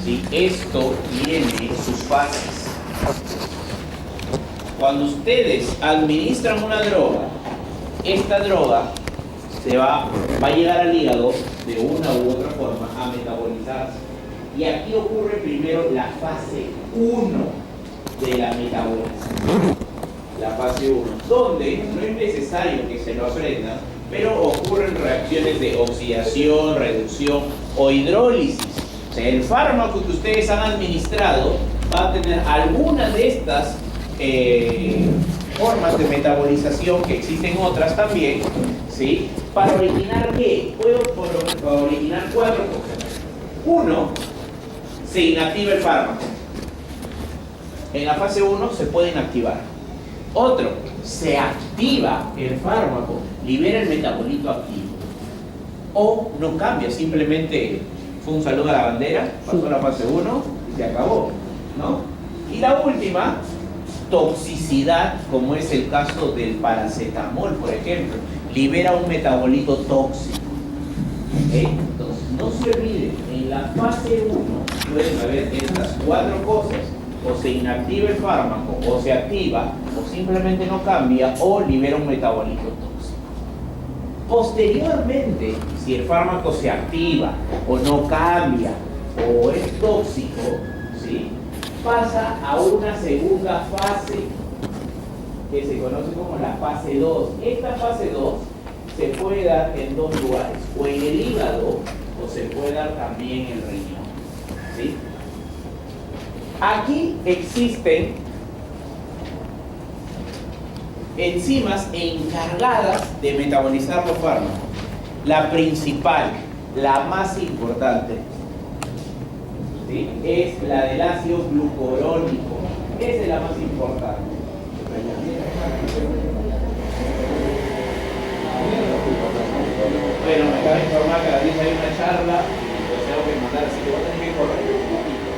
¿sí? Esto tiene sus fases. Cuando ustedes administran una droga, esta droga va a llegar al hígado de una u otra forma a metabolizarse. Y aquí ocurre primero la fase 1 de la metabolización. La fase 1, donde no es necesario que se lo aprendan, pero ocurren reacciones de oxidación, reducción o hidrólisis. O sea, el fármaco que ustedes han administrado va a tener algunas de estas formas de metabolización, que existen otras también, ¿sí? ¿Para originar qué? Para originar 4 cosas. 1, se inactiva el fármaco. En la fase 1 se puede inactivar. Otro, se activa el fármaco, libera el metabolito activo. O no cambia, simplemente fue un saludo a la bandera, pasó la fase 1 y se acabó, ¿no? Y la última, toxicidad, como es el caso del paracetamol, por ejemplo, libera un metabolito tóxico. ¿Okay? Entonces, no se olviden, en la fase 1 pueden haber estas 4 cosas: o se inactiva el fármaco, o se activa, o simplemente no cambia, o libera un metabolito tóxico. Posteriormente, si el fármaco se activa, o no cambia, o es tóxico, ¿sí?, pasa a una segunda fase, que se conoce como la fase 2. Esta fase 2 se puede dar en 2 lugares: o en el hígado, o se puede dar también en el riñón, ¿sí? Aquí existen enzimas encargadas de metabolizar los fármacos. La principal, la más importante, ¿sí?, es la del ácido glucurónico. Esa es la más importante. Bueno, me acaba de informar que a las 10 hay una charla y los tengo que mandar, así que voy a tener que correr un poquito.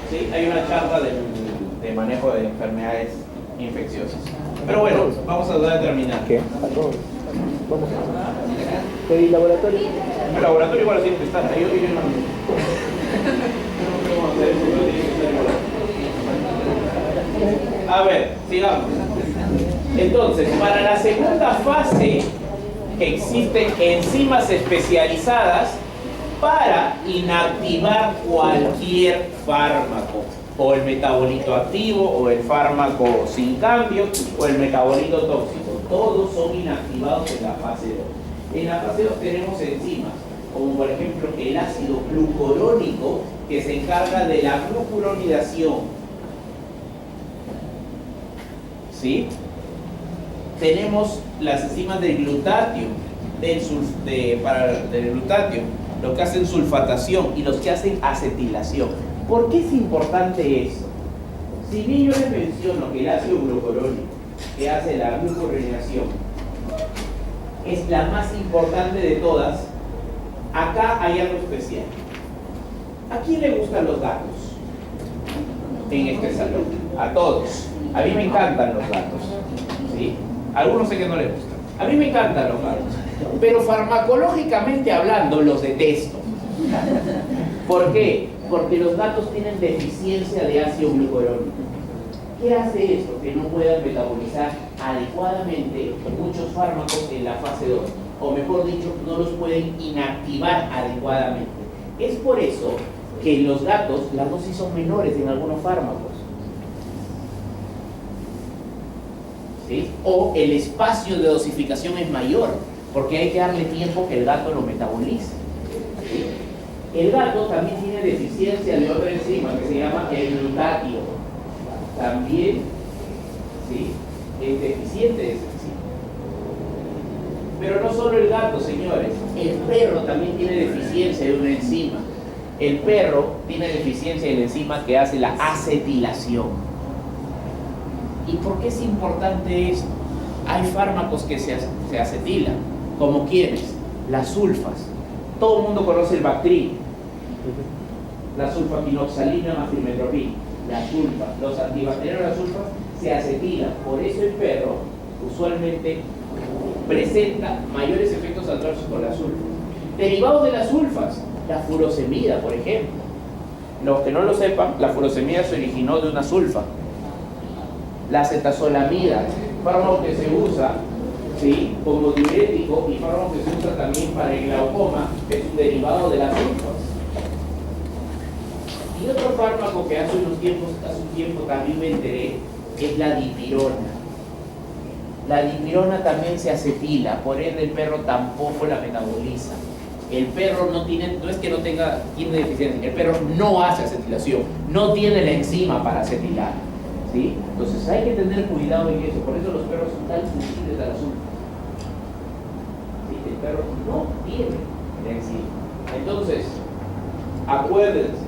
¿Sí? Hay una charla de manejo de enfermedades infecciosas. Pero bueno, vamos a tratar de terminar. ¿Qué? ¿Cómo? ¿El laboratorio? El laboratorio igual tiene que estar. Yo no. A ver, sigamos. Entonces, para la segunda fase existen enzimas especializadas para inactivar cualquier fármaco, o el metabolito activo, o el fármaco sin cambio, o el metabolito tóxico. Todos son inactivados en la fase 2. En la fase 2 tenemos enzimas, como por ejemplo el ácido glucurónico, que se encarga de la glucuronidación, ¿sí? Tenemos las enzimas del glutatio, del glutatio, los que hacen sulfatación y los que hacen acetilación. ¿Por qué es importante eso? Si bien yo les menciono que el ácido glucurónico, que hace la glucuronidación, es la más importante de todas, acá hay algo especial. ¿A quién le gustan los gatos en este salón? A todos. A mí me encantan los gatos, ¿sí? A algunos sé que no les gustan. A mí me encantan los gatos, pero farmacológicamente hablando los detesto. ¿Por qué? Porque los gatos tienen deficiencia de ácido glucurónico. ¿Qué hace esto? Que no puedan metabolizar adecuadamente muchos fármacos en la fase 2, o mejor dicho, no los pueden inactivar adecuadamente. Es por eso que en los gatos las dosis son menores en algunos fármacos, ¿sí? O el espacio de dosificación es mayor, porque hay que darle tiempo que el gato lo metabolice, ¿sí? El gato también tiene deficiencia de otra enzima que se llama el glutatio. También, ¿sí?, es deficiente de esa enzima. Pero no solo el gato, señores. El perro también tiene deficiencia de una enzima. El perro tiene deficiencia de la enzima que hace la acetilación. ¿Y por qué es importante esto? Hay fármacos que se acetilan, como ¿quiénes? Las sulfas. Todo el mundo conoce el Bactrim, la sulfaquinoxalina más trimetropina. La sulfa, los antibacterianos de la sulfa se acetilan. Por eso el perro usualmente presenta mayores efectos adversos con la sulfa. Derivados de las sulfas, la furosemida, por ejemplo. Los que no lo sepan, la furosemida se originó de una sulfa. La acetazolamida, fármaco que se usa, ¿sí?, como diurético, y fármaco que se usa también para el glaucoma, es un derivado de las sulfas. Y otro fármaco que hace un tiempo también me enteré es la dipirona. La dipirona también se acetila, por ende el perro tampoco la metaboliza. El perro no es que no tiene deficiencia, el perro no hace acetilación, no tiene la enzima para acetilar, ¿sí? Entonces hay que tener cuidado en eso, por eso los perros son tan sensibles al azúcar. ¿Sí? El perro no tiene la enzima. Entonces, acuérdense,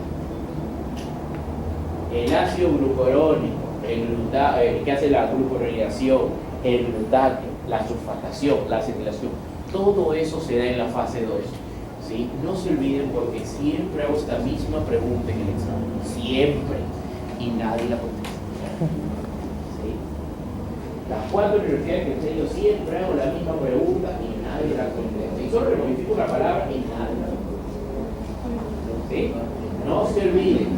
el ácido glucurónico, el que hace la glucuronidación, el glutatio, la sulfatación, la acetilación, todo eso se da en la fase 2. ¿Sí? No se olviden, porque siempre hago esta misma pregunta en el examen, siempre, y nadie la contesta. ¿Sí? Las 4 universidades que enseño siempre hago la misma pregunta y nadie la contesta. Y solo le modifico una palabra y nadie la contesta. ¿Sí? No se olviden,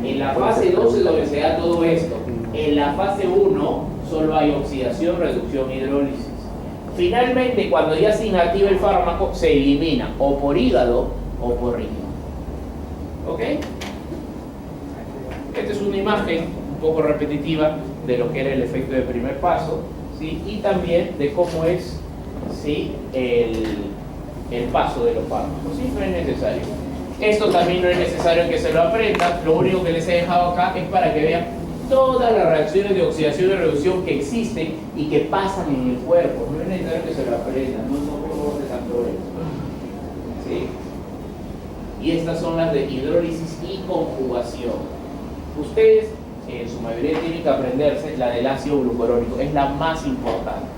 en la fase 2 es donde se da todo esto. En la fase 1 solo hay oxidación, reducción, hidrólisis. Finalmente, cuando ya se inactiva el fármaco, se elimina o por hígado o por riñón. ¿Ok? Esta es una imagen un poco repetitiva de lo que era el efecto de primer paso, ¿sí?, y también de cómo es, ¿sí?, el paso de los fármacos. ¿Sí? No es necesario. Esto también no es necesario que se lo aprendan. Lo único que les he dejado acá es para que vean todas las reacciones de oxidación y reducción que existen y que pasan en el cuerpo. No es necesario que se lo aprendan, no de tanto eso. ¿Sí? Y estas son las de hidrólisis y conjugación. Ustedes, en su mayoría, tienen que aprenderse la del ácido glucurónico, es la más importante.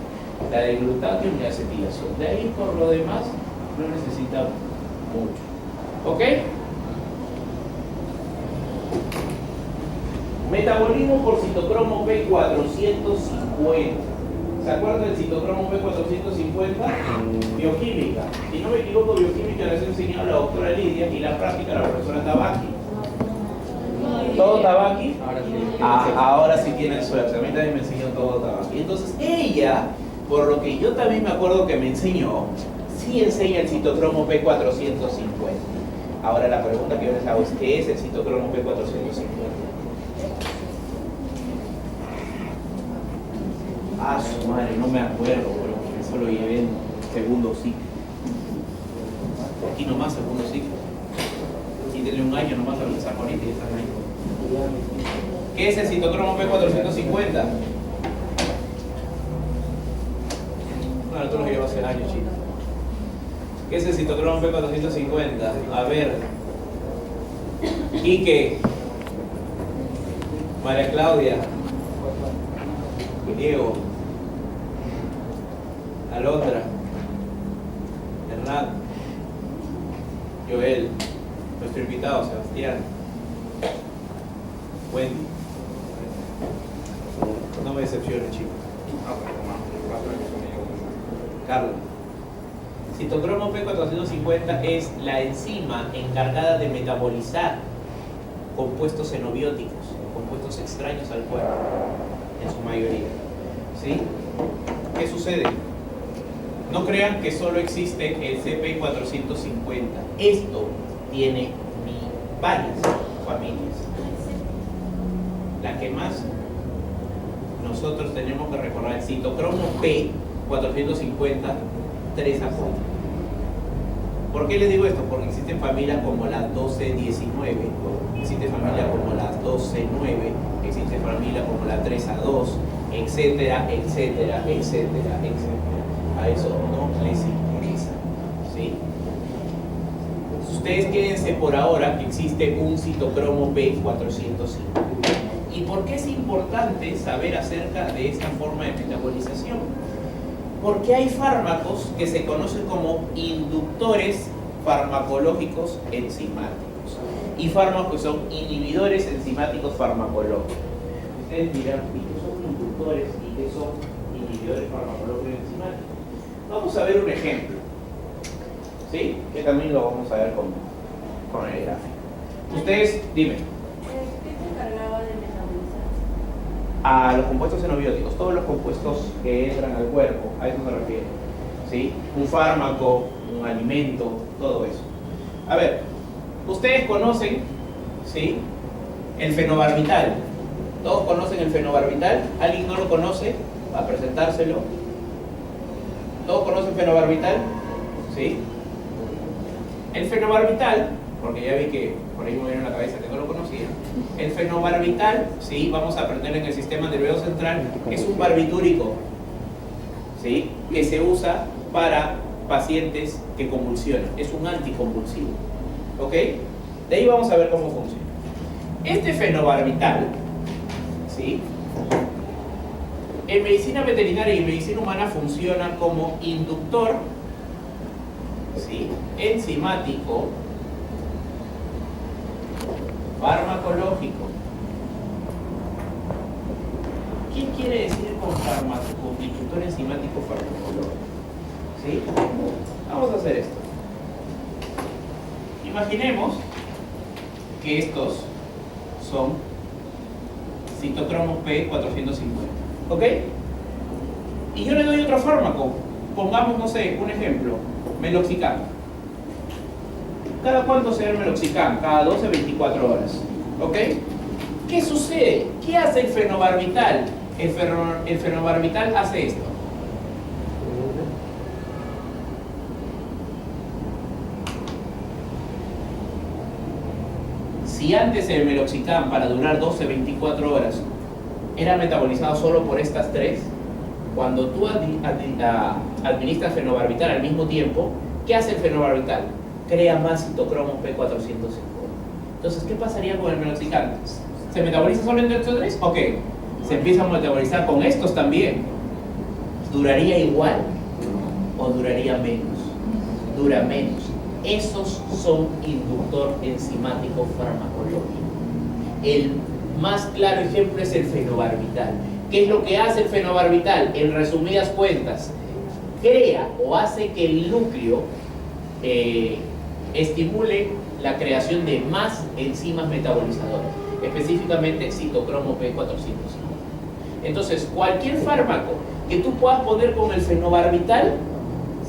La del glutatión y la acetilación. De ahí, por lo demás, no necesitan mucho. ¿Ok? Metabolismo por citocromo P450. ¿Se acuerdan del citocromo P450? Bioquímica. Si no me equivoco, bioquímica les ha enseñado la doctora Lidia y la práctica la profesora Tabaqui. ¿Todo Tabaqui? Ahora sí tienen suerte. A mí también me enseñó todo Tabaqui. Entonces ella, por lo que yo también me acuerdo que me enseñó, sí enseña el citocromo P450. Ahora la pregunta que yo les hago es, ¿qué es el citocromo P450? Ah, su madre, no me acuerdo, pero eso lo llevé en segundo ciclo. Aquí nomás, segundo ciclo. Quítenle un año nomás a pensar ahorita y están ahí. ¿Qué es el citocromo P450? Bueno, tú lo llevas hace años, chicos. ¿Qué es el citocromo P450? A ver. Quique. María Claudia. Diego. Alondra. Hernán. Joel. Nuestro invitado, Sebastián. Wendy. No me decepciones, chicos. Carlos. Citocromo P450 es la enzima encargada de metabolizar compuestos xenobióticos, compuestos extraños al cuerpo, en su mayoría. ¿Sí? ¿Qué sucede? No crean que solo existe el CP450. Esto tiene varias familias. La que más nosotros tenemos que recordar es citocromo P450 3 a 4. ¿Por qué les digo esto? Porque existen familias como la 1219, existe familia como la 12-9, existe familia como la 3A2, etcétera, etcétera, etcétera, etcétera. A eso no les interesa, ¿sí? Ustedes quédense por ahora que existe un citocromo P450. ¿Y por qué es importante saber acerca de esta forma de metabolización? Porque hay fármacos que se conocen como inductores farmacológicos enzimáticos y fármacos que son inhibidores enzimáticos farmacológicos. Ustedes dirán, ¿y qué son inductores y qué son inhibidores farmacológicos enzimáticos? Vamos a ver un ejemplo, ¿sí? Que también lo vamos a ver con el gráfico. Ustedes, dime. ¿Qué se encargaba de metabolizar? A los compuestos xenobióticos, todos los compuestos que entran al cuerpo, a eso me refiero. ¿Sí? Un fármaco, un alimento, todo eso. A ver, ustedes conocen, ¿sí?, el fenobarbital. ¿Todos conocen el fenobarbital? ¿Alguien no lo conoce? A presentárselo. ¿Todos conocen fenobarbital? ¿Sí? El fenobarbital, porque ya vi que por ahí me viene a la cabeza que no lo conocía. El fenobarbital, ¿sí?, vamos a aprender en el sistema nervioso central, es un barbitúrico, ¿sí?, que se usa para pacientes que convulsionan. Es un anticonvulsivo. ¿Ok? De ahí vamos a ver cómo funciona. Este fenobarbital, ¿sí?, en medicina veterinaria y en medicina humana funciona como inductor, ¿sí?, enzimático farmacológico. ¿Qué quiere decir con inductor enzimático farmacológico? ¿Sí? Vamos a hacer esto. Imaginemos que estos son citocromo P450, ¿ok? Y yo le doy otro fármaco, pongamos, no sé, un ejemplo, meloxicam. ¿Cada cuánto se da el meloxicam? Cada 12 a 24 horas, ¿ok? ¿Qué sucede? ¿Qué hace el fenobarbital? El fenobarbital hace esto. Si antes el meloxicam para durar 12-24 horas era metabolizado solo por estas tres, cuando tú administras fenobarbital al mismo tiempo, ¿qué hace el fenobarbital? Crea más citocromo P450. Entonces, ¿qué pasaría con el meloxicam? ¿Se metaboliza solo entre estos tres? Ok. Se empieza a metabolizar con estos también. ¿Duraría igual o duraría menos? Dura menos. Esos son inductor enzimático farmacológico. El más claro ejemplo es el fenobarbital. ¿Qué es lo que hace el fenobarbital? En resumidas cuentas, crea o hace que el núcleo estimule la creación de más enzimas metabolizadoras, específicamente citocromo P450. Entonces, cualquier fármaco que tú puedas poner con el fenobarbital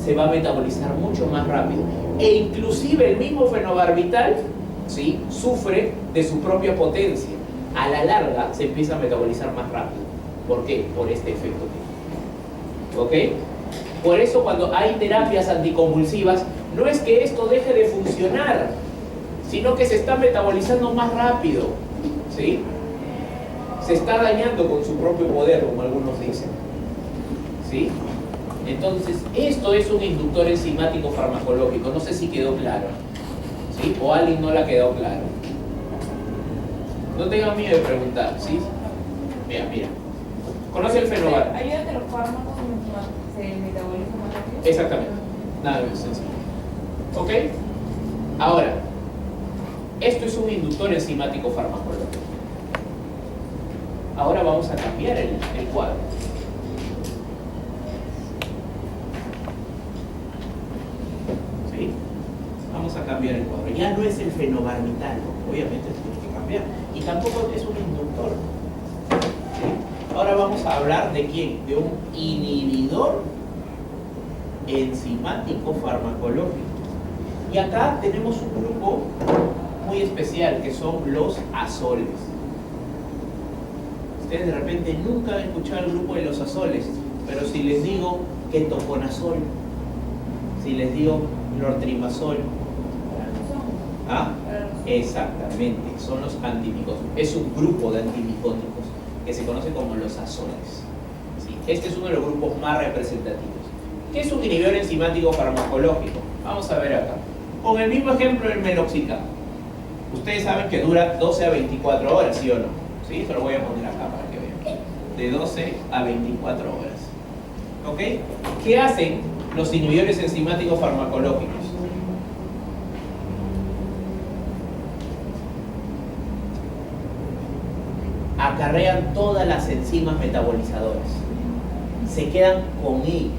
se va a metabolizar mucho más rápido. E inclusive el mismo fenobarbital, ¿sí?, sufre de su propia potencia. A la larga se empieza a metabolizar más rápido. ¿Por qué? Por este efecto. ¿Ok? Por eso cuando hay terapias anticonvulsivas, no es que esto deje de funcionar, sino que se está metabolizando más rápido, ¿sí? Se está dañando con su propio poder, como algunos dicen, ¿sí? Entonces, esto es un inductor enzimático farmacológico. No sé si quedó claro, ¿sí? O a alguien no le ha quedado claro. No tengan miedo de preguntar, ¿sí? Mira. ¿Conoce el fenobarbital? ¿Ayuda que los fármacos se metabolizan más rápido? Exactamente. Nada más sencillo. ¿Ok? Ahora, esto es un inductor enzimático farmacológico. Ahora vamos a cambiar el cuadro. ¿Sí? Vamos a cambiar el cuadro. Ya no es el fenobarbital, obviamente tiene que cambiar. Y tampoco es un inductor. ¿Sí? Ahora vamos a hablar de quién, de un inhibidor enzimático farmacológico. Y acá tenemos un grupo muy especial que son los azoles. Ustedes de repente nunca han escuchado el grupo de los azoles, pero si les digo ketoconazol, si les digo nortrimazol, ¿ah? Exactamente, son los antimicóticos. Es un grupo de antimicóticos que se conoce como los azoles. ¿Sí? Este es uno de los grupos más representativos. ¿Qué es un inhibidor enzimático farmacológico? Vamos a ver acá. Con el mismo ejemplo del meloxicam. Ustedes saben que dura 12 a 24 horas, ¿sí o no? ¿Sí? Esto lo voy a poner acá para que vean. De 12 a 24 horas. ¿Ok? ¿Qué hacen los inhibidores enzimáticos farmacológicos? Acarrean todas las enzimas metabolizadoras. Se quedan con ellas.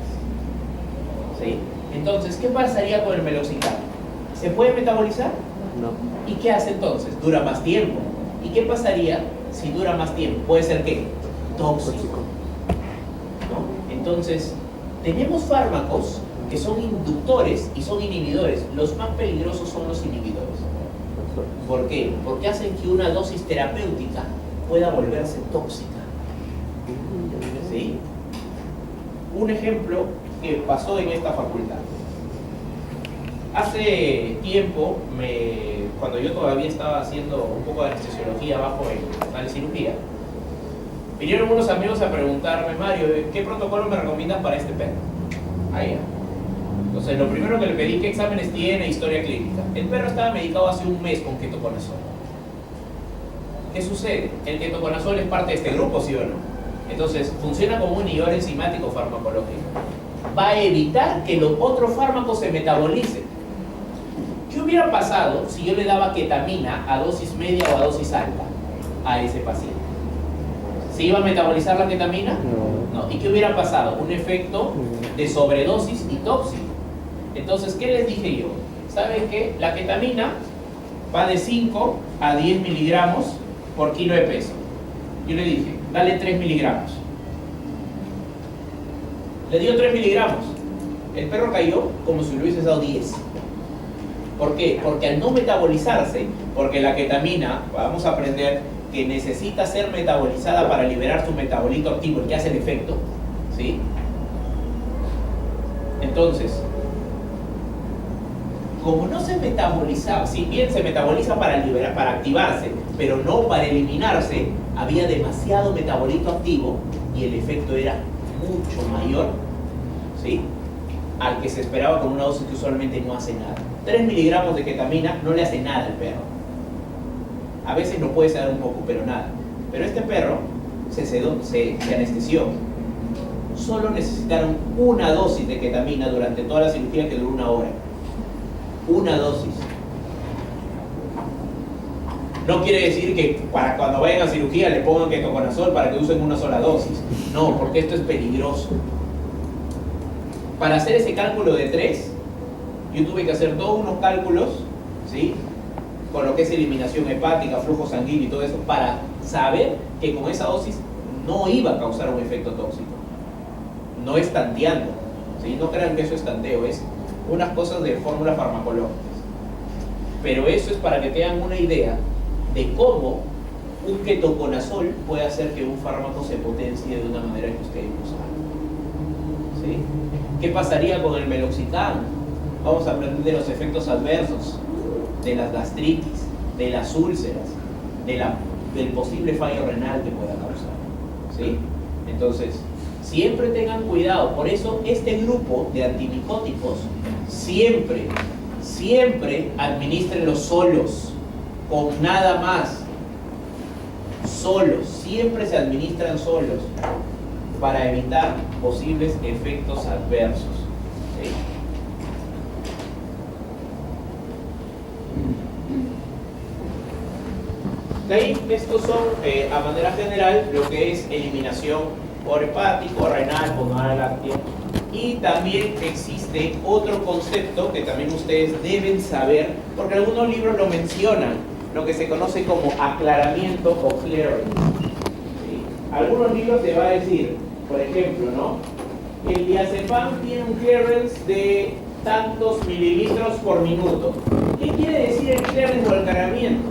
¿Sí? Entonces, ¿qué pasaría con el meloxicam? ¿Se puede metabolizar? No. ¿Y qué hace entonces? Dura más tiempo. ¿Y qué pasaría si dura más tiempo? ¿Puede ser qué? Tóxico. ¿No? Entonces, tenemos fármacos que son inductores y son inhibidores. Los más peligrosos son los inhibidores. ¿Por qué? Porque hacen que una dosis terapéutica pueda volverse tóxica. ¿Sí? Un ejemplo que pasó en esta facultad. Hace tiempo, cuando yo todavía estaba haciendo un poco de anestesiología bajo en la cirugía, vinieron unos amigos a preguntarme: Mario, ¿qué protocolo me recomiendas para este perro? Ahí. Entonces, lo primero que le pedí: ¿qué exámenes tiene? Historia clínica. El perro estaba medicado hace un mes con ketoconazol. ¿Qué sucede? El ketoconazol es parte de este grupo, ¿sí o no? Entonces, funciona como un inhibidor enzimático farmacológico. Va a evitar que los otros fármacos se metabolicen. ¿Qué hubiera pasado si yo le daba ketamina a dosis media o a dosis alta a ese paciente? ¿Se iba a metabolizar la ketamina? No. ¿Y qué hubiera pasado? Un efecto de sobredosis y tóxico. Entonces, ¿qué les dije yo? ¿Saben qué? La ketamina va de 5 a 10 miligramos por kilo de peso. Yo le dije: dale 3 miligramos. Le dio 3 miligramos. El perro cayó como si le hubieses dado 10. ¿Por qué? Porque al no metabolizarse, porque la ketamina, vamos a aprender que necesita ser metabolizada para liberar su metabolito activo, el que hace el efecto, ¿sí? Entonces, como no se metabolizaba, si bien se metaboliza para liberar, para activarse, pero no para eliminarse, había demasiado metabolito activo y el efecto era mucho mayor, ¿sí?, al que se esperaba con una dosis que usualmente no hace nada. 3 miligramos de ketamina no le hace nada al perro. A veces no puede sedar un poco, pero nada. Pero este perro se anestesió. Solo necesitaron una dosis de ketamina durante toda la cirugía, que duró 1 hora. Una dosis. No quiere decir que para cuando vayan a cirugía le pongan ketoconazol para que usen una sola dosis. No, porque esto es peligroso. Para hacer ese cálculo de 3, yo tuve que hacer todos unos cálculos, ¿sí?, con lo que es eliminación hepática, flujo sanguíneo y todo eso, para saber que con esa dosis no iba a causar un efecto tóxico. No es tanteando, ¿sí? No crean que eso es tanteo, es unas cosas de fórmulas farmacológicas. Pero eso es para que tengan una idea de cómo un ketoconazol puede hacer que un fármaco se potencie de una manera que ustedes no saben, ¿sí? ¿Qué pasaría con el meloxicam? Vamos a aprender de los efectos adversos, de las gastritis, de las úlceras, del posible fallo renal que pueda causar, ¿sí? Entonces, siempre tengan cuidado. Por eso este grupo de antimicóticos siempre administrenlos solos, con nada más, solos, siempre se administran solos para evitar posibles efectos adversos, ¿sí? De ahí, estos son, a manera general, lo que es eliminación por hepático, renal, pulmonar, lácteo. Y también existe otro concepto que también ustedes deben saber, porque algunos libros lo mencionan, lo que se conoce como aclaramiento o clearance. ¿Sí? Algunos libros te va a decir, por ejemplo, ¿no?, el diazepam tiene un clearance de tantos mililitros por minuto. ¿Qué quiere decir el clearance o aclaramiento?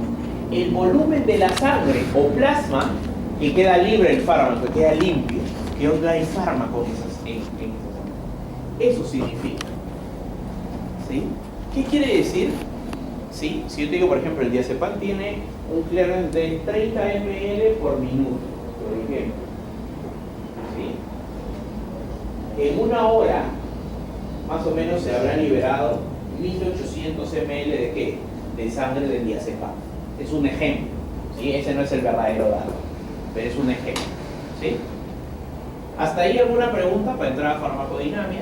El volumen de la sangre o plasma que queda libre el fármaco, que queda limpio, que no hay fármaco en esas sangre. Eso significa, ¿sí? ¿Qué quiere decir? ¿Sí? Si yo te digo, por ejemplo, el diazepam tiene un clearance de 30 ml por minuto, por ejemplo, ¿sí? En 1 hora, más o menos, se habrá liberado 1800 ml de ¿qué? De sangre del diazepam. Es un ejemplo, ¿sí? Ese no es el verdadero dato, pero es un ejemplo, ¿sí? ¿Hasta ahí alguna pregunta para entrar a farmacodinamia?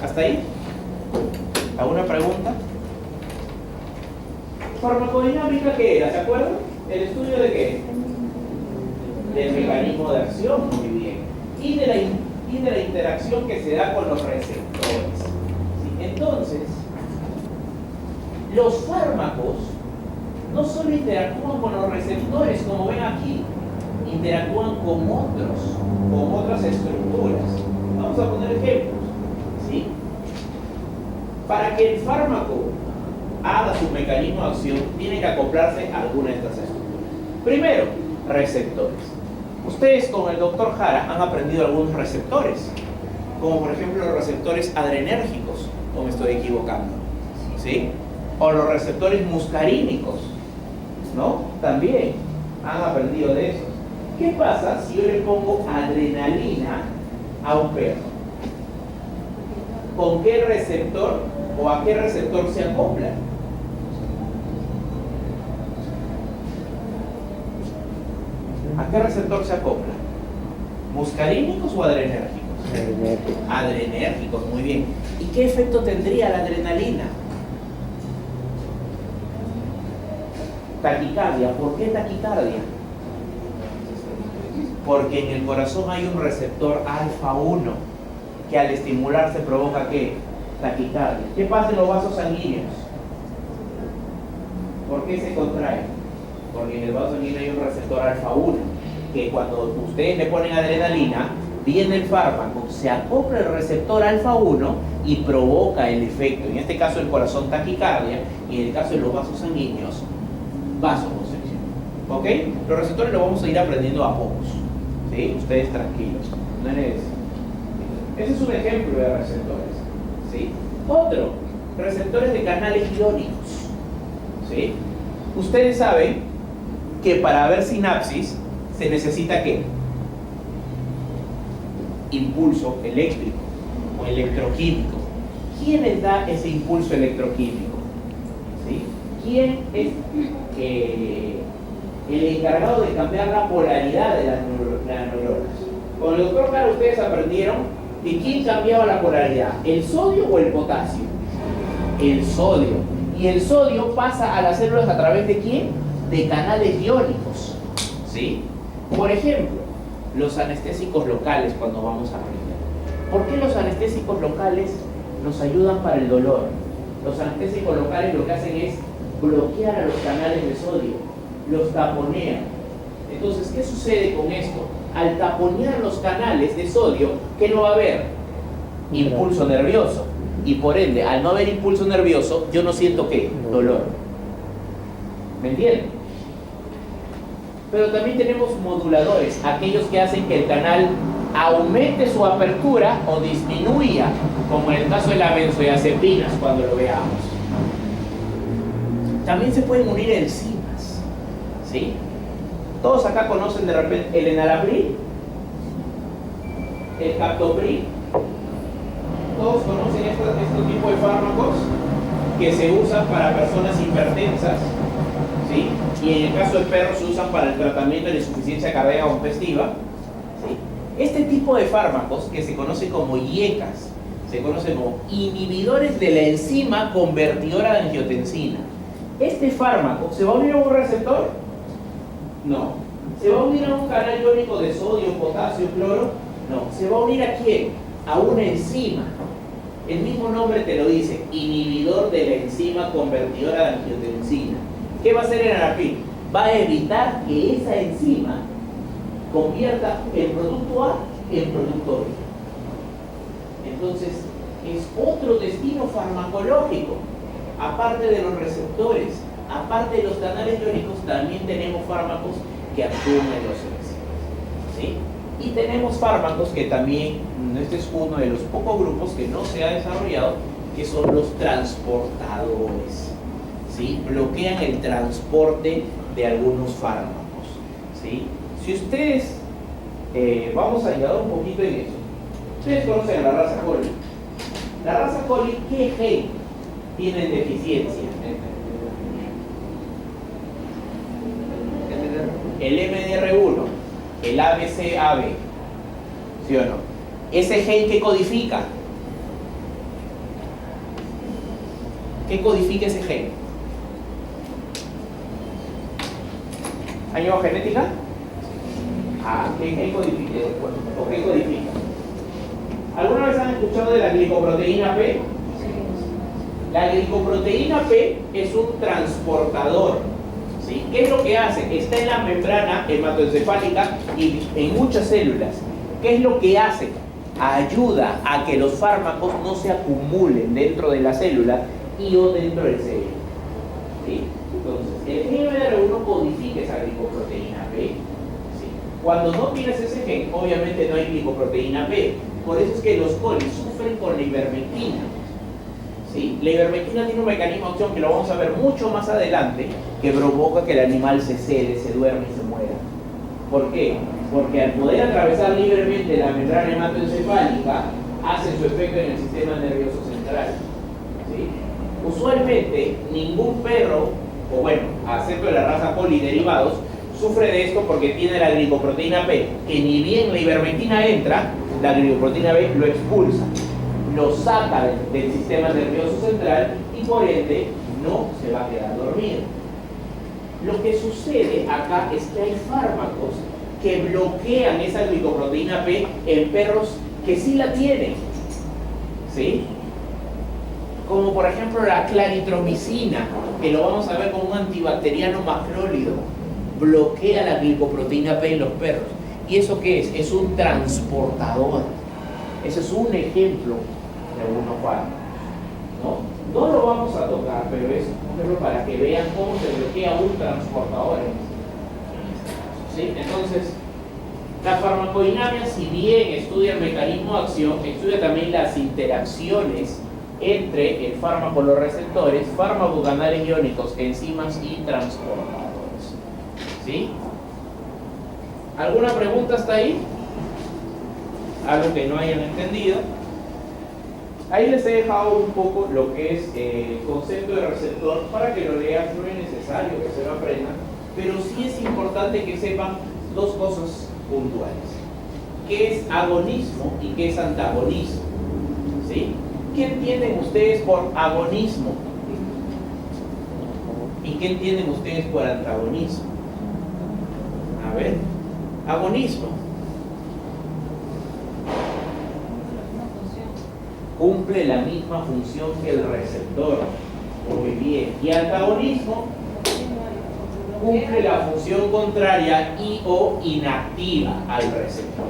¿Hasta ahí? ¿Alguna pregunta? ¿Farmacodinámica qué era? ¿Se acuerdan? ¿El estudio de qué? Del mecanismo de acción, muy bien. Y de la interacción que se da con los receptores. ¿Sí? Entonces, los fármacos no solo interactúan con los receptores, como ven aquí, interactúan con otras estructuras. Vamos a poner ejemplos, ¿sí? Para que el fármaco haga su mecanismo de acción, tiene que acoplarse a alguna de estas estructuras. Primero, receptores. Ustedes con el doctor Jara han aprendido algunos receptores, como por ejemplo los receptores adrenérgicos, o me estoy equivocando, ¿sí? O los receptores muscarínicos, ¿no? También han aprendido de esos. ¿Qué pasa si yo le pongo adrenalina a un perro? ¿Con qué receptor o a qué receptor se acopla? ¿A qué receptor se acopla? ¿Muscarínicos o adrenérgicos? Adrenérgicos, muy bien. ¿Y qué efecto tendría la adrenalina? Taquicardia. ¿Por qué taquicardia? Porque en el corazón hay un receptor alfa 1 que al estimularse provoca ¿qué? Taquicardia. ¿Qué pasa en los vasos sanguíneos? ¿Por qué se contraen? Porque en el vaso sanguíneo hay un receptor alfa 1 que cuando ustedes le ponen adrenalina, viene el fármaco, se acopla el receptor alfa 1 y provoca el efecto. En este caso el corazón taquicardia y en el caso de los vasos sanguíneos, vasoconstricción. ¿Ok? Los receptores los vamos a ir aprendiendo a pocos. ¿Sí? Ustedes tranquilos. No es... Ese es un ejemplo de receptores. ¿Sí? Otro, receptores de canales iónicos. ¿Sí? Ustedes saben que para haber sinapsis se necesita ¿qué? Impulso eléctrico o electroquímico. ¿Quién les da ese impulso electroquímico? ¿Sí? ¿Quién es el encargado de cambiar la polaridad de las neuronas? Con el doctor Jara ustedes aprendieron que ¿quién cambiaba la polaridad? ¿El sodio o el potasio? El sodio. Y el sodio pasa a las células a través de ¿quién? De canales iónicos. ¿Sí? Por ejemplo, los anestésicos locales cuando vamos a aprender. ¿Por qué los anestésicos locales nos ayudan para el dolor? Los anestésicos locales lo que hacen es bloquear a los canales de sodio, los taponean. Entonces, ¿qué sucede con esto? Al taponear los canales de sodio, ¿qué no va a haber? Impulso nervioso. Y por ende, al no haber impulso nervioso, yo no siento ¿qué? Dolor. ¿Me entienden? Pero también tenemos moduladores, aquellos que hacen que el canal aumente su apertura o disminuya, como en el caso de las benzodiazepinas cuando lo veamos. También se pueden unir enzimas, ¿sí? Todos acá conocen de repente el enalapril, el captopril. Todos conocen este tipo de fármacos que se usan para personas hipertensas, ¿sí? Y en el caso de perros se usan para el tratamiento de la insuficiencia cardíaca congestiva, ¿sí? Este tipo de fármacos, que se conocen como IECAS, se conocen como inhibidores de la enzima convertidora de angiotensina. ¿Este fármaco se va a unir a un receptor? No. ¿Se va a unir a un canal iónico de sodio, potasio, cloro? No. ¿Se va a unir a quién? A una enzima. El mismo nombre te lo dice, inhibidor de la enzima convertidora de angiotensina. ¿Qué va a hacer el enalapril? Va a evitar que esa enzima convierta el producto A en producto B. Entonces, es otro destino farmacológico. Aparte de los receptores, aparte de los canales iónicos, también tenemos fármacos que actúan en los enzimas, ¿sí? Y tenemos fármacos que también, este es uno de los pocos grupos que no se ha desarrollado, que son los transportadores, ¿sí? Bloquean el transporte de algunos fármacos, ¿sí? Si ustedes, vamos a ayudar un poquito en eso. Ustedes conocen a la raza coli. La raza coli, ¿qué gen tienen deficiencia? El MDR1, el ABCAB, ¿sí o no? ¿Ese gen qué codifica? ¿Qué codifica ese gen? ¿Hay nueva genética? ¿Qué gen codifica? ¿O qué codifica? ¿Alguna vez han escuchado de la glicoproteína P? La glicoproteína P es un transportador, ¿sí? ¿Qué es lo que hace? Está en la membrana hematoencefálica y en muchas células. ¿Qué es lo que hace? Ayuda a que los fármacos no se acumulen dentro de la célula y o dentro del cerebro, ¿sí? Entonces, el gen MDR1 codifica esa glicoproteína P, ¿sí? Cuando no tienes ese gen, obviamente no hay glicoproteína P. Por eso es que los colis sufren con la ivermectina, ¿sí? La ivermectina tiene un mecanismo de acción que lo vamos a ver mucho más adelante, que provoca que el animal se cede, se duerme y se muera. ¿Por qué? Porque al poder atravesar libremente la membrana hematoencefálica, hace su efecto en el sistema nervioso central, ¿sí? Usualmente, ningún perro, o bueno, excepto de la raza poliderivados, sufre de esto porque tiene la glicoproteína P, que ni bien la ivermectina entra, la glicoproteína B lo expulsa, lo saca del sistema nervioso central y por ende no se va a quedar dormido. Lo que sucede acá es que hay fármacos que bloquean esa glicoproteína P en perros que sí la tienen, ¿sí? Como por ejemplo la claritromicina, que lo vamos a ver como un antibacteriano macrólido, bloquea la glicoproteína P en los perros. ¿Y eso qué es? Es un transportador. Ese es un ejemplo de unos fármacos, ¿no? No lo vamos a tocar, pero es un ejemplo para que vean cómo se bloquea un transportador. ¿Sí? Entonces, la farmacodinamia, si bien estudia el mecanismo de acción, estudia también las interacciones entre el fármaco, los receptores, fármacos canales iónicos, enzimas y transportadores. ¿Sí? ¿Alguna pregunta hasta ahí? ¿Algo que no hayan entendido? Ahí les he dejado un poco lo que es el concepto de receptor para que lo lean. No es necesario que se lo aprendan, pero sí es importante que sepan dos cosas puntuales: qué es agonismo y qué es antagonismo, ¿sí? ¿Qué entienden ustedes por agonismo? ¿Y qué entienden ustedes por antagonismo? A ver, agonismo. Cumple la misma función que el receptor. Muy bien. Y antagonismo cumple la función contraria y o inactiva al receptor.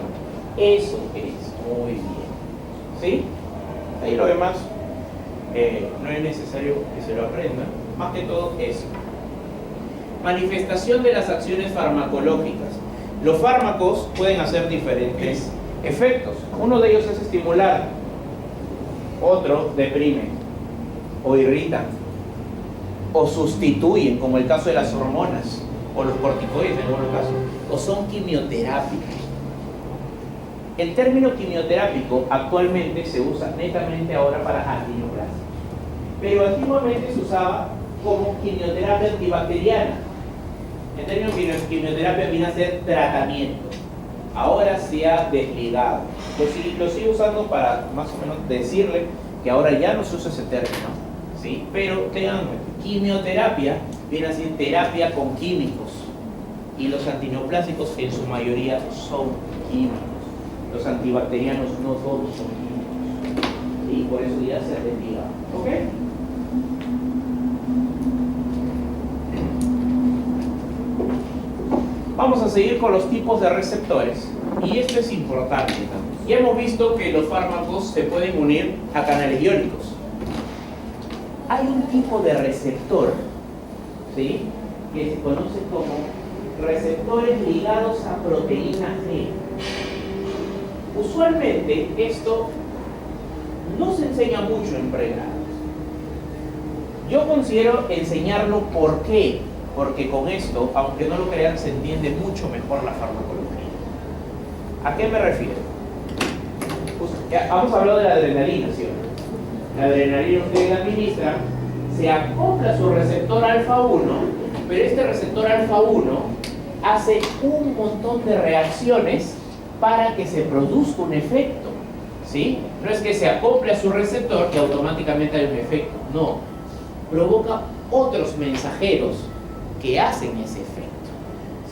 Eso es. Muy bien. ¿Sí? Ahí lo demás no es necesario que se lo aprendan. Más que todo eso. Manifestación de las acciones farmacológicas. Los fármacos pueden hacer diferentes efectos. Uno de ellos es estimular. Otro deprimen o irritan o sustituyen, como el caso de las hormonas o los corticoides en algunos casos, o son quimioterápicos. El término quimioterápico actualmente se usa netamente ahora para antineoplásicos, pero antiguamente se usaba como quimioterapia antibacteriana. El término quimioterapia viene a ser tratamiento. Ahora se ha desligado. Lo sigo usando para más o menos decirle que ahora ya no se usa ese término, ¿sí? Pero tengan quimioterapia viene a ser terapia con químicos, y los antineoplásicos en su mayoría son químicos. Los antibacterianos no todos son químicos, y por eso ya se ha desligado. ¿Ok? Vamos a seguir con los tipos de receptores, y esto es importante también. Ya hemos visto que los fármacos se pueden unir a canales iónicos. Hay un tipo de receptor, ¿sí?, que se conoce como receptores ligados a proteína G. Usualmente esto no se enseña mucho en pregrado. Yo considero enseñarlo. ¿Por qué? Porque con esto, aunque no lo crean, se entiende mucho mejor la farmacología. ¿A qué me refiero? Pues, hemos hablado de la adrenalina, ¿sí? La adrenalina usted la administra, se acopla a su receptor alfa 1, pero este receptor alfa 1 hace un montón de reacciones para que se produzca un efecto, ¿sí? No es que se acople a su receptor y automáticamente hay un efecto, no. Provoca otros mensajeros que hacen ese efecto,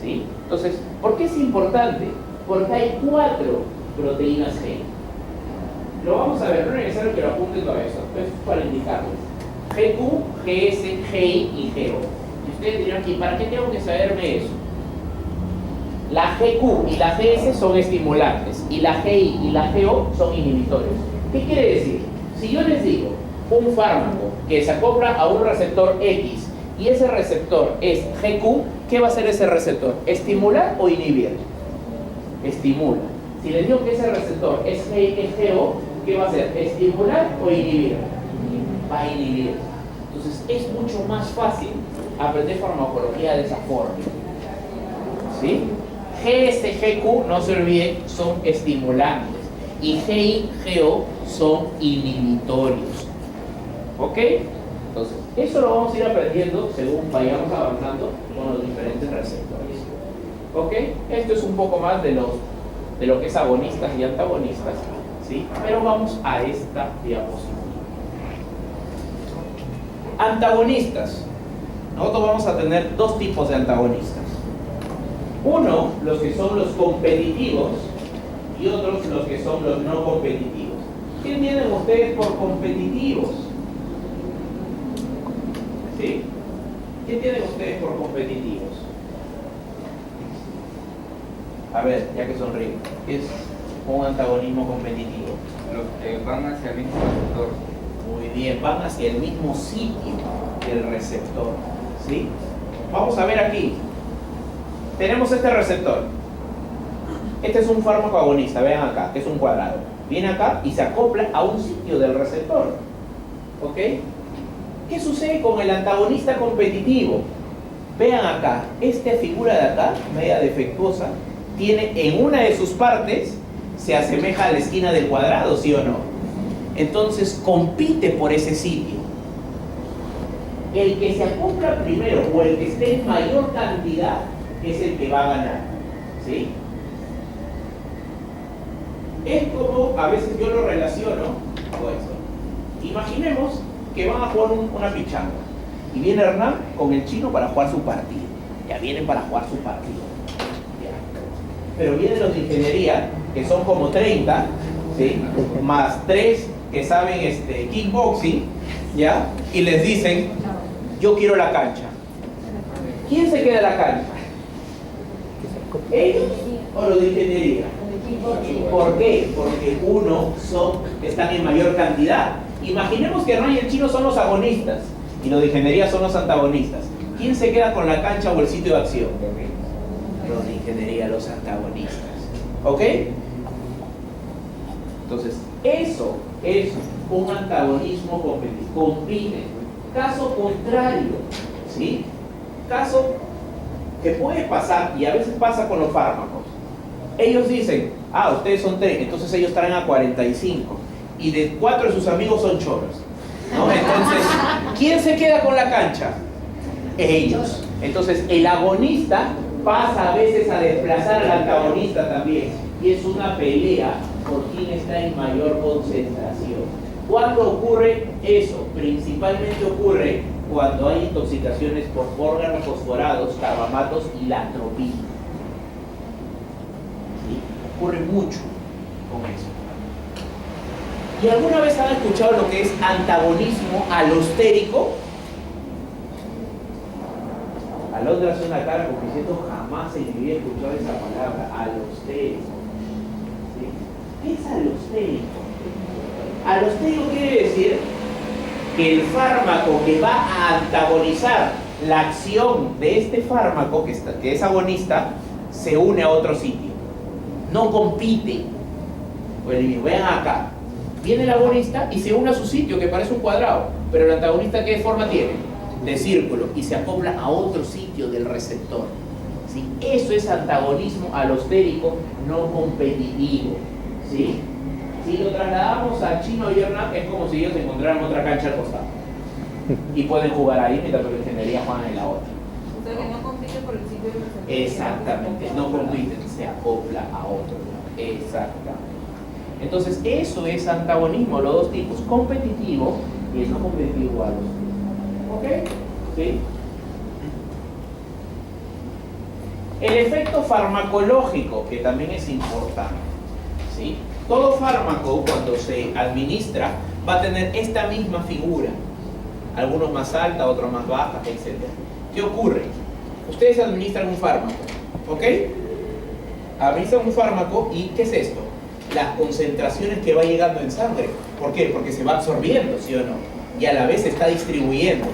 ¿sí? Entonces, ¿por qué es importante? Porque hay 4 proteínas G. Lo vamos a ver, no es necesario que lo apunten todo eso, es para indicarles. GQ, GS, GI y GO. Y ustedes dirán aquí, ¿para qué tengo que saberme eso? La GQ y la GS son estimulantes y la GI y la GO son inhibitores. ¿Qué quiere decir? Si yo les digo un fármaco que se acopla a un receptor X y ese receptor es GQ, ¿qué va a hacer ese receptor? ¿Estimular o inhibir? Estimula. Si les digo que ese receptor es GO, ¿qué va a hacer? ¿Estimular o inhibir? Va a inhibir. Entonces es mucho más fácil aprender farmacología de esa forma. ¿Sí? GS, GQ, no se olviden, son estimulantes y GI, GO son inhibitorios. ¿Ok? Entonces, eso lo vamos a ir aprendiendo según vayamos avanzando con los diferentes receptores. ¿Ok? Esto es un poco más de lo que es agonistas y antagonistas, ¿sí? Pero vamos a esta diapositiva. Antagonistas. Nosotros vamos a tener dos tipos de antagonistas. Uno, los que son los competitivos, y otros, los que son los no competitivos. ¿Qué entienden ustedes por competitivos? ¿Sí? ¿Qué entienden ustedes por competitivos? A ver, ya que sonríen, ¿qué es un antagonismo competitivo? Los que van hacia el mismo receptor. Muy bien, van hacia el mismo sitio del receptor, ¿sí? Vamos a ver aquí. Tenemos este receptor. Este es un fármaco agonista, vean acá, que es un cuadrado. Viene acá y se acopla a un sitio del receptor. ¿Ok? ¿Qué sucede con el antagonista competitivo? Vean acá, esta figura de acá, media defectuosa, tiene en una de sus partes, se asemeja a la esquina del cuadrado, ¿sí o no? Entonces compite por ese sitio. El que se acopla primero o el que esté en mayor cantidad es el que va a ganar, ¿sí? Es como, a veces yo lo relaciono con esto. Imaginemos que van a jugar una pichanga y viene Hernán con el chino para jugar su partido. Ya vienen para jugar su partido. Ya. Pero vienen los de ingeniería, que son como 30, ¿sí? Más 3 que saben kickboxing, ¿ya? Y les dicen, yo quiero la cancha. ¿Quién se queda en la cancha? ¿Ellos o los de ingeniería? ¿Por qué? Porque están en mayor cantidad. Imaginemos que Hernán y el chino son los agonistas y los de ingeniería son los antagonistas. ¿Quién se queda con la cancha o el sitio de acción? Los de ingeniería, los antagonistas. ¿Ok? Entonces, eso es un antagonismo competitivo. Compiten. Caso contrario, ¿sí? Caso que puede pasar, y a veces pasa con los fármacos. Ellos dicen, ustedes son 3, entonces ellos traen a 45. Y de 4 de sus amigos son choros, ¿no? Entonces, ¿quién se queda con la cancha? Ellos. Entonces, el agonista pasa a veces a desplazar al antagonista también. Y es una pelea por quién está en mayor concentración. ¿Cuándo ocurre eso? Principalmente ocurre cuando hay intoxicaciones por órganos fosforados, carbamatos y la atropina. ¿Sí? Ocurre mucho con eso. ¿Y alguna vez han escuchado lo que es antagonismo alostérico? Alondra hace una cara como diciendo jamás en mi vida he escuchado esa palabra, alostérico. ¿Sí? ¿Qué es alostérico? Alostérico quiere decir que el fármaco que va a antagonizar la acción de este fármaco, que es agonista, se une a otro sitio. No compite. Pues vean acá. Viene el agonista y se une a su sitio, que parece un cuadrado. Pero el antagonista, ¿qué forma tiene? De círculo. Y se acopla a otro sitio del receptor. ¿Sí? Eso es antagonismo alostérico no competitivo. ¿Sí? Si lo trasladamos a Chino y Hernán, es como si ellos encontraran otra cancha al costado. Y pueden jugar ahí mientras los de ingeniería juegan en la otra. O sea que no compite por el sitio de receptor. Exactamente, no compiten, se acopla a otro. Exactamente. Entonces, eso es antagonismo, los dos tipos, competitivo y el no competitivo a los. ¿Ok? ¿Sí? El efecto farmacológico, que también es importante. ¿Sí? Todo fármaco, cuando se administra, va a tener esta misma figura. algunos más alta, otros más baja, etc. ¿Qué ocurre? Ustedes administran un fármaco, ¿ok? Administran un fármaco y ¿qué es esto? Las concentraciones que va llegando en sangre. ¿Por qué? Porque se va absorbiendo, ¿sí o no? Y a la vez se está distribuyendo.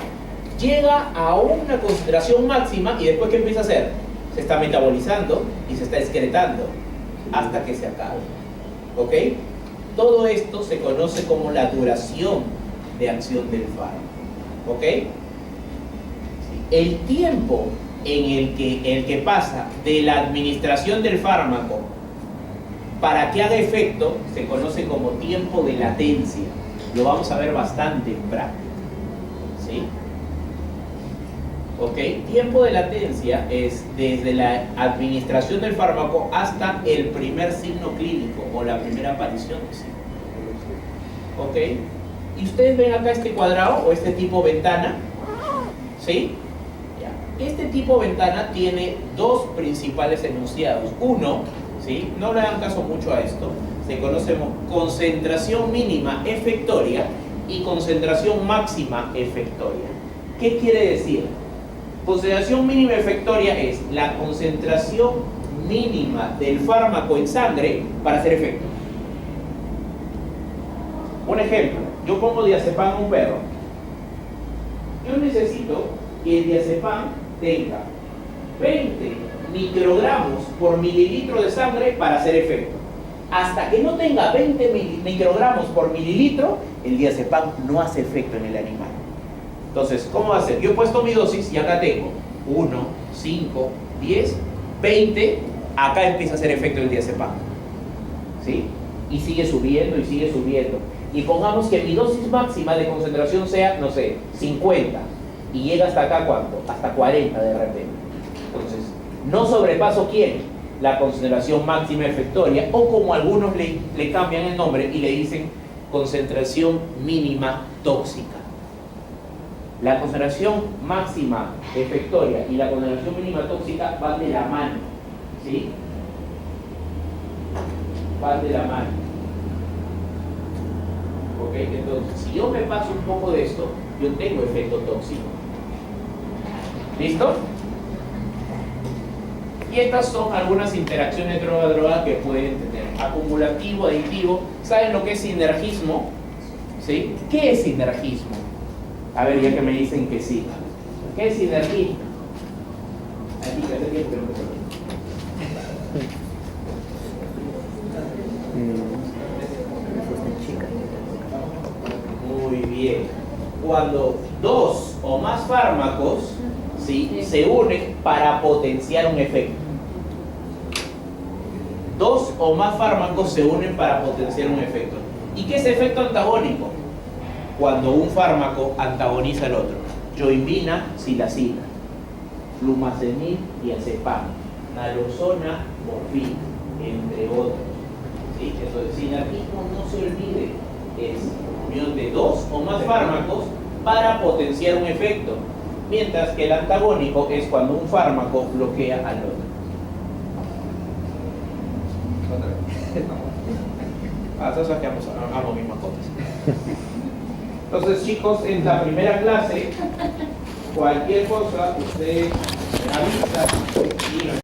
Llega a una concentración máxima y después ¿qué empieza a hacer? Se está metabolizando y se está excretando hasta que se acabe. ¿Ok? Todo esto se conoce como la duración de acción del fármaco. ¿Ok? El tiempo en el que pasa de la administración del fármaco para que haga efecto se conoce como tiempo de latencia. Lo vamos a ver bastante en práctica. ¿Sí? ¿Ok? Tiempo de latencia es desde la administración del fármaco hasta el primer signo clínico o la primera aparición de signo. ¿Ok? Y ustedes ven acá este cuadrado o este tipo ventana. ¿Sí? Ya. Este tipo ventana tiene dos principales enunciados. Uno, ¿sí? No le hagan caso mucho a esto. Se conoce como concentración mínima efectoria y concentración máxima efectoria. ¿Qué quiere decir? Concentración mínima efectoria es la concentración mínima del fármaco en sangre para hacer efecto. Un ejemplo, yo pongo diazepam a un perro. Yo necesito que el diazepam tenga 20 microgramos por mililitro de sangre para hacer efecto. Hasta que no tenga 20 microgramos por mililitro, el diazepam no hace efecto en el animal. Entonces, ¿cómo va a ser? Yo he puesto mi dosis y acá tengo 1, 5, 10, 20. Acá empieza a hacer efecto el diazepam. ¿Sí? Y sigue subiendo y sigue subiendo. Y pongamos que mi dosis máxima de concentración sea, no sé, 50. Y llega hasta acá, ¿cuánto? Hasta 40 de repente. Entonces, no sobrepaso ¿quién? La concentración máxima efectoria, o como algunos le cambian el nombre y le dicen concentración mínima tóxica. La concentración máxima efectoria y la concentración mínima tóxica van de la mano, ¿sí? Van de la mano. ¿Ok? Entonces, si yo me paso un poco de esto, yo tengo efecto tóxico. ¿Listo? Y estas son algunas interacciones droga-droga que pueden tener. Acumulativo, aditivo. ¿Saben lo que es sinergismo? ¿Sí? ¿Qué es sinergismo? A ver, ya que me dicen que sí. ¿Qué es sinergismo? Aquí, que hace tiempo que no me acuerdo. Muy bien. Cuando dos o más fármacos, ¿sí?, se unen para potenciar un efecto. Dos o más fármacos se unen para potenciar un efecto. ¿Y qué es efecto antagónico? Cuando un fármaco antagoniza al otro. Yohimbina, silacina, flumazenil y azepam, naloxona, morfina, entre otros. ¿Sí? Entonces, sinergismo, no se olvide, es unión de dos o más fármacos para potenciar un efecto, mientras que el antagónico es cuando un fármaco bloquea al otro. Entonces aquí amo mis mascotas. Entonces, chicos, en la primera clase, cualquier cosa, ustedes me avisan y